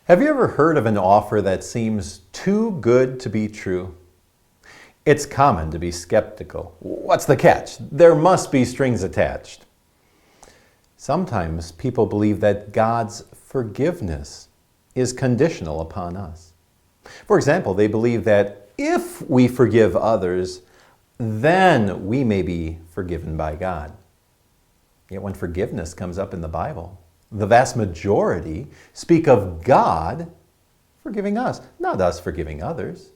Have you ever heard of an offer that seems too good to be true? It's common to be skeptical. What's the catch? There must be strings attached. Sometimes people believe that God's forgiveness is conditional upon us. For example, they believe that if we forgive others, then we may be forgiven by God. Yet when forgiveness comes up in the Bible, the vast majority speak of God forgiving us, not us forgiving others.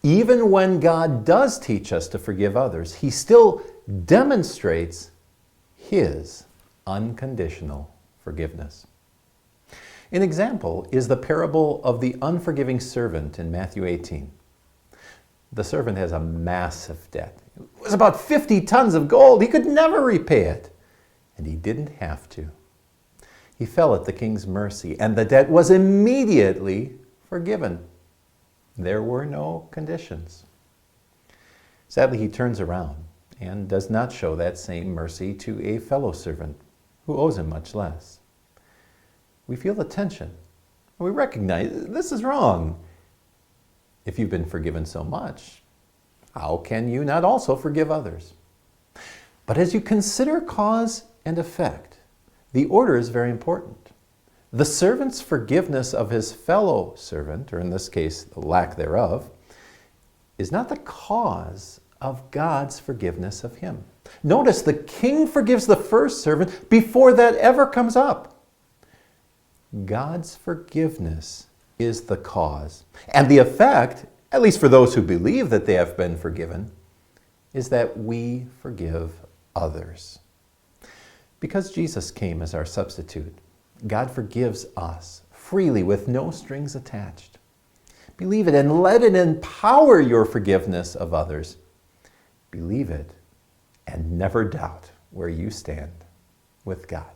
Even when God does teach us to forgive others, He still demonstrates His unconditional forgiveness. An example is the parable of the unforgiving servant in Matthew 18. The servant has a massive debt. It was about 50 tons of gold. He could never repay it, and he didn't have to. He fell at the king's mercy, and the debt was immediately forgiven. There were no conditions. Sadly, he turns around and does not show that same mercy to a fellow servant who owes him much less. We feel the tension. We recognize this is wrong. If you've been forgiven so much, how can you not also forgive others? But as you consider cause and effect, the order is very important. The servant's forgiveness of his fellow servant, or in this case, the lack thereof, is not the cause of God's forgiveness of him. Notice the king forgives the first servant before that ever comes up. God's forgiveness is the cause. And the effect, at least for those who believe that they have been forgiven, is that we forgive others. Because Jesus came as our substitute, God forgives us freely with no strings attached. Believe it and let it empower your forgiveness of others. Believe it and never doubt where you stand with God.